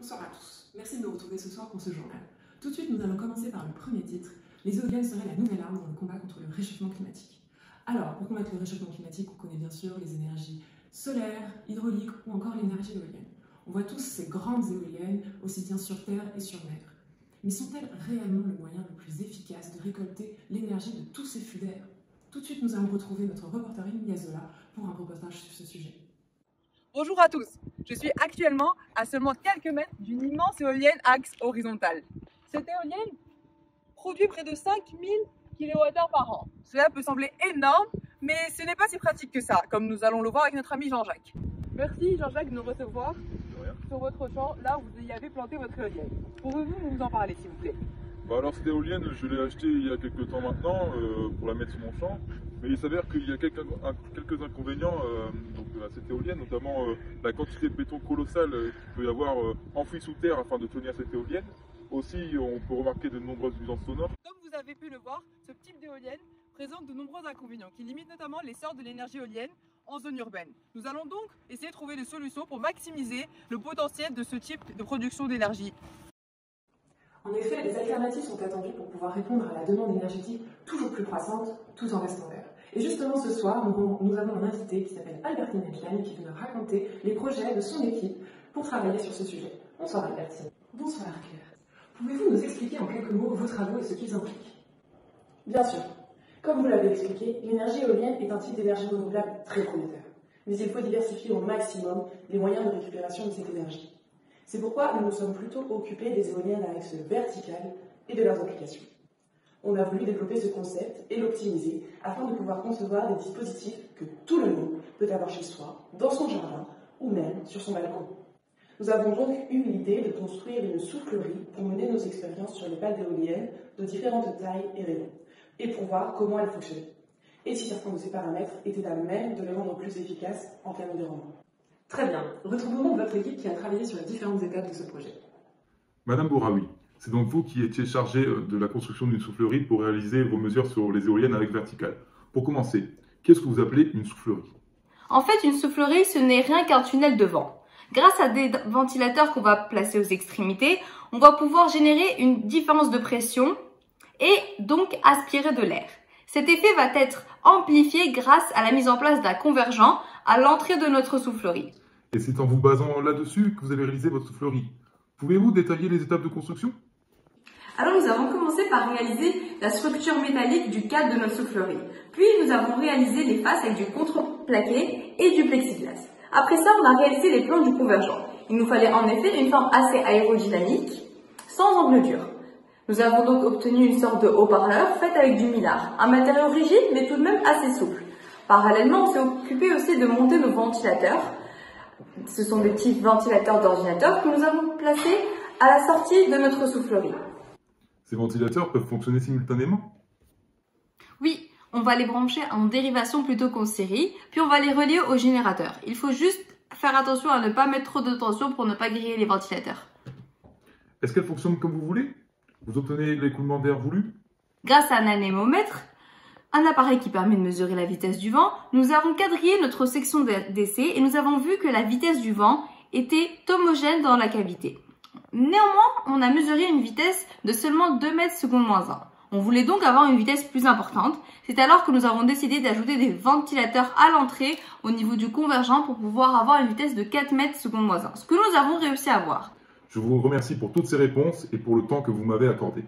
Bonsoir à tous, merci de nous retrouver ce soir pour ce journal. Tout de suite, nous allons commencer par le premier titre. Les éoliennes seraient la nouvelle arme dans le combat contre le réchauffement climatique. Alors, pour combattre le réchauffement climatique, on connaît bien sûr les énergies solaires, hydrauliques ou encore l'énergie éolienne. On voit tous ces grandes éoliennes, aussi bien sur terre et sur mer. Mais sont-elles réellement le moyen le plus efficace de récolter l'énergie de tous ces flux d'air? Tout de suite, nous allons retrouver notre reporter Emilia Zola pour un reportage sur ce sujet. Bonjour à tous, je suis actuellement à seulement quelques mètres d'une immense éolienne axe horizontale. Cette éolienne produit près de 5000 kWh par an. Cela peut sembler énorme, mais ce n'est pas si pratique que ça, comme nous allons le voir avec notre ami Jean-Jacques. Merci Jean-Jacques de nous recevoir sur votre champ, là où vous y avez planté votre éolienne. Pouvez-vous nous en parler s'il vous plaît? Alors cette éolienne, je l'ai achetée il y a quelques temps maintenant pour la mettre sur mon champ, mais il s'avère qu'il y a quelques inconvénients à cette éolienne, notamment la quantité de béton colossale qu'il peut y avoir enfoui sous terre afin de tenir cette éolienne. Aussi, on peut remarquer de nombreuses nuisances sonores. Comme vous avez pu le voir, ce type d'éolienne présente de nombreux inconvénients qui limitent notamment l'essor de l'énergie éolienne en zone urbaine. Nous allons donc essayer de trouver des solutions pour maximiser le potentiel de ce type de production d'énergie. En effet, des alternatives sont attendues pour pouvoir répondre à la demande énergétique toujours plus croissante, tout en restant vert. Et justement ce soir, nous avons un invité qui s'appelle Albertine Etlan qui va nous raconter les projets de son équipe pour travailler sur ce sujet. Bonsoir Albertine. Bonsoir Claire. Pouvez-vous nous expliquer en quelques mots vos travaux et ce qu'ils impliquent? Bien sûr. Comme vous l'avez expliqué, l'énergie éolienne est un type d'énergie renouvelable très prometteur. Mais il faut diversifier au maximum les moyens de récupération de cette énergie. C'est pourquoi nous nous sommes plutôt occupés des éoliennes à axe vertical et de leurs applications. On a voulu développer ce concept et l'optimiser afin de pouvoir concevoir des dispositifs que tout le monde peut avoir chez soi, dans son jardin ou même sur son balcon. Nous avons donc eu l'idée de construire une soufflerie pour mener nos expériences sur les pales d'éoliennes de différentes tailles et rayons, et pour voir comment elles fonctionnaient, et si certains de ces paramètres étaient à même de les rendre plus efficaces en termes de rendement. Très bien. Retrouvons donc votre équipe qui a travaillé sur les différentes étapes de ce projet. Madame Bouraoui, c'est donc vous qui étiez chargée de la construction d'une soufflerie pour réaliser vos mesures sur les éoliennes avec verticale. Pour commencer, qu'est-ce que vous appelez une soufflerie? En fait, une soufflerie, ce n'est rien qu'un tunnel de vent. Grâce à des ventilateurs qu'on va placer aux extrémités, on va pouvoir générer une différence de pression et donc aspirer de l'air. Cet effet va être amplifié grâce à la mise en place d'un convergent à l'entrée de notre soufflerie. Et c'est en vous basant là-dessus que vous avez réalisé votre soufflerie. Pouvez-vous détailler les étapes de construction? Alors nous avons commencé par réaliser la structure métallique du cadre de notre soufflerie. Puis nous avons réalisé les faces avec du contreplaqué et du plexiglas. Après ça, on a réalisé les plans du convergent. Il nous fallait en effet une forme assez aérodynamique, sans angle dur. Nous avons donc obtenu une sorte de haut-parleur fait avec du mylar, un matériau rigide mais tout de même assez souple. Parallèlement, on s'est occupé aussi de monter nos ventilateurs. Ce sont des petits ventilateurs d'ordinateur que nous avons placés à la sortie de notre soufflerie. Ces ventilateurs peuvent fonctionner simultanément? Oui, on va les brancher en dérivation plutôt qu'en série, puis on va les relier au générateur. Il faut juste faire attention à ne pas mettre trop de tension pour ne pas griller les ventilateurs. Est-ce qu'elles fonctionnent comme vous voulez? Vous obtenez l'écoulement d'air voulu? Grâce à un anémomètre, un appareil qui permet de mesurer la vitesse du vent, nous avons quadrillé notre section d'essai et nous avons vu que la vitesse du vent était homogène dans la cavité. Néanmoins, on a mesuré une vitesse de seulement 2 mètres secondes moins 1. On voulait donc avoir une vitesse plus importante. C'est alors que nous avons décidé d'ajouter des ventilateurs à l'entrée au niveau du convergent pour pouvoir avoir une vitesse de 4 mètres secondes moins 1, ce que nous avons réussi à avoir. Je vous remercie pour toutes ces réponses et pour le temps que vous m'avez accordé.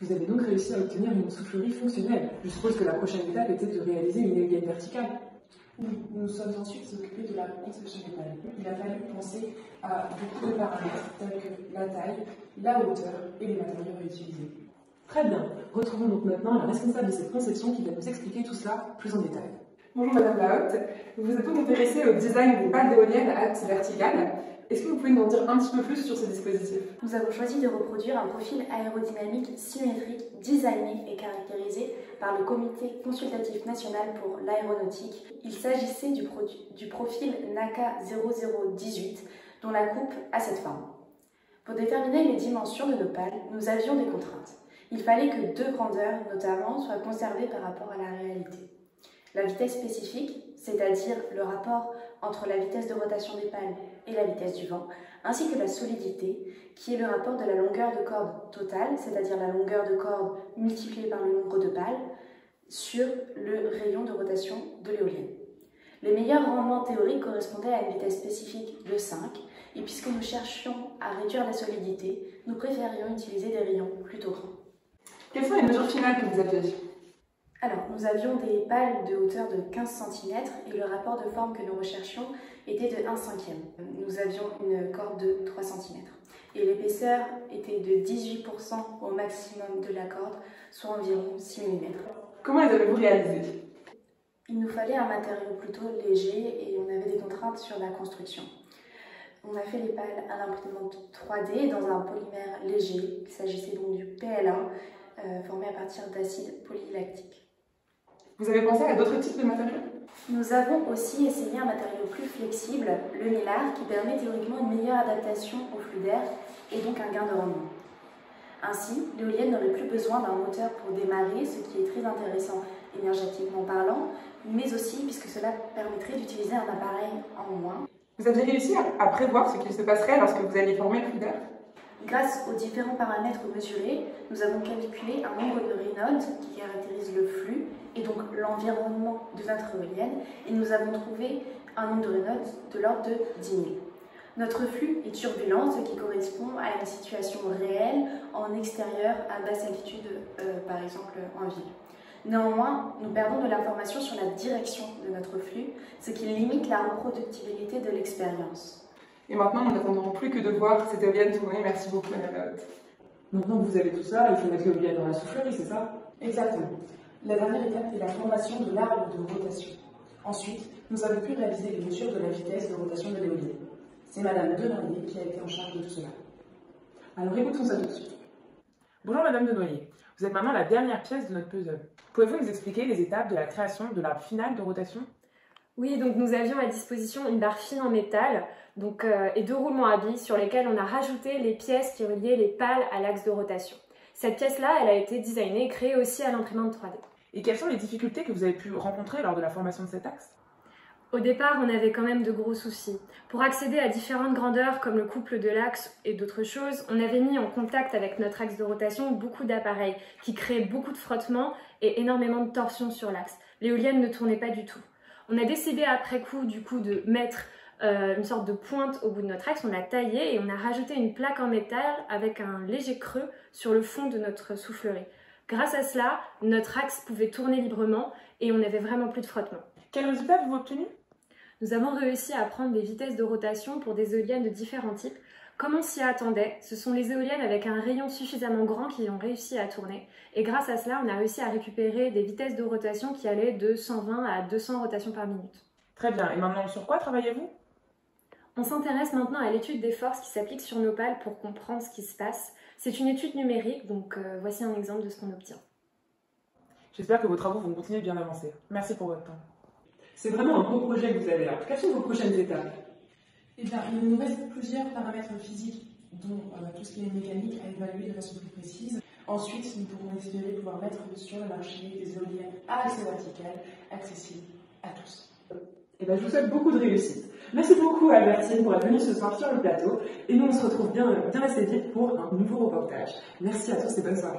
Vous avez donc réussi à obtenir une soufflerie fonctionnelle. Je suppose que la prochaine étape était de réaliser une éolienne verticale. Oui, nous nous sommes ensuite occupés de la conception des pales. Il a fallu penser à beaucoup de paramètres tels que la taille, la hauteur et les matériaux à utiliser. Très bien. Retrouvons donc maintenant la responsable de cette conception qui va nous expliquer tout cela plus en détail. Bonjour Madame Lahotte, vous vous êtes donc intéressée au design des pales d'éoliennes à axe vertical. Est-ce que vous pouvez nous en dire un petit peu plus sur ces dispositifs? Nous avons choisi de reproduire un profil aérodynamique symétrique, designé et caractérisé par le Comité consultatif national pour l'aéronautique. Il s'agissait du profil NACA 0018, dont la coupe a cette forme. Pour déterminer les dimensions de nos pales, nous avions des contraintes. Il fallait que 2 grandeurs, notamment, soient conservées par rapport à la réalité. La vitesse spécifique, c'est-à-dire le rapport entre la vitesse de rotation des pales et la vitesse du vent, ainsi que la solidité, qui est le rapport de la longueur de corde totale, c'est-à-dire la longueur de corde multipliée par le nombre de pales, sur le rayon de rotation de l'éolienne. Les meilleurs rendements théoriques correspondaient à une vitesse spécifique de 5, et puisque nous cherchions à réduire la solidité, nous préférions utiliser des rayons plutôt grands. Quelles sont les mesures finales que vous aviez? Alors, nous avions des pales de hauteur de 15 cm et le rapport de forme que nous recherchions était de 1/5. Nous avions une corde de 3 cm et l'épaisseur était de 18% au maximum de la corde, soit environ 6 mm. Comment les avez-vous réalisées? Il nous fallait un matériau plutôt léger et on avait des contraintes sur la construction. On a fait les pales à l'imprimante 3D dans un polymère léger. Il s'agissait donc du PLA, formé à partir d'acide polylactique. Vous avez pensé à d'autres types de matériaux? Nous avons aussi essayé un matériau plus flexible, le mylar, qui permet théoriquement une meilleure adaptation au flux d'air et donc un gain de rendement. Ainsi, l'éolienne n'aurait plus besoin d'un moteur pour démarrer, ce qui est très intéressant énergétiquement parlant, mais aussi puisque cela permettrait d'utiliser un appareil en moins. Vous aviez réussi à prévoir ce qu'il se passerait lorsque vous alliez former le flux d'air? Grâce aux différents paramètres mesurés, nous avons calculé un nombre de Reynolds qui caractérise le flux et donc l'environnement de notre éolienne, et nous avons trouvé un nombre de Reynolds de l'ordre de 10 000. Notre flux est turbulent, ce qui correspond à une situation réelle en extérieur à basse altitude, par exemple en ville. Néanmoins, nous perdons de l'information sur la direction de notre flux, ce qui limite la reproductibilité de l'expérience. Et maintenant, nous n'attendons plus que de voir cette éolienne tourner. Merci beaucoup, Madame Lahaute. Maintenant que vous avez tout ça, il faut mettre l'éolienne dans la soufflerie, c'est ça? Exactement. La dernière étape est la formation de l'arbre de rotation. Ensuite, nous avons pu réaliser les mesures de la vitesse de rotation de l'éolienne. C'est Madame Denoyer qui a été en charge de tout cela. Alors écoutons ça tout de suite. Bonjour Madame Denoyer, vous êtes maintenant la dernière pièce de notre puzzle. Pouvez-vous nous expliquer les étapes de la création de l'arbre final de rotation? Oui, donc nous avions à disposition une barre fine en métal et 2 roulements à billes sur lesquels on a rajouté les pièces qui reliaient les pales à l'axe de rotation. Cette pièce-là, elle a été designée et créée aussi à l'imprimante 3D. Et quelles sont les difficultés que vous avez pu rencontrer lors de la formation de cet axe? Au départ, on avait quand même de gros soucis. Pour accéder à différentes grandeurs comme le couple de l'axe et d'autres choses, on avait mis en contact avec notre axe de rotation beaucoup d'appareils qui créaient beaucoup de frottements et énormément de torsions sur l'axe. L'éolienne ne tournait pas du tout. On a décidé après coup, de mettre une sorte de pointe au bout de notre axe. On l'a taillé et on a rajouté une plaque en métal avec un léger creux sur le fond de notre soufflerie. Grâce à cela, notre axe pouvait tourner librement et on n'avait vraiment plus de frottement. Quel résultat avez-vous obtenu? Nous avons réussi à prendre des vitesses de rotation pour des éoliennes de différents types. Comme on s'y attendait, ce sont les éoliennes avec un rayon suffisamment grand qui ont réussi à tourner. Et grâce à cela, on a réussi à récupérer des vitesses de rotation qui allaient de 120 à 200 rotations par minute. Très bien. Et maintenant, sur quoi travaillez-vous? On s'intéresse maintenant à l'étude des forces qui s'appliquent sur nos pales pour comprendre ce qui se passe. C'est une étude numérique, donc voici un exemple de ce qu'on obtient. J'espère que vos travaux vont continuer bien avancer. Merci pour votre temps. C'est vraiment un beau projet que vous avez là. Quelles sont vos prochaines étapes? Eh bien, il nous reste plusieurs paramètres physiques, dont tout ce qui est mécanique, à évaluer de façon plus précise. Ensuite, nous pourrons espérer pouvoir mettre sur le marché des éoliennes à axe vertical, accessibles à tous. Eh bien, je vous souhaite beaucoup de réussite. Merci beaucoup à Albertine pour être venue ce soir sur le plateau. Et nous, on se retrouve bien assez vite pour un nouveau reportage. Merci à tous et bonne soirée.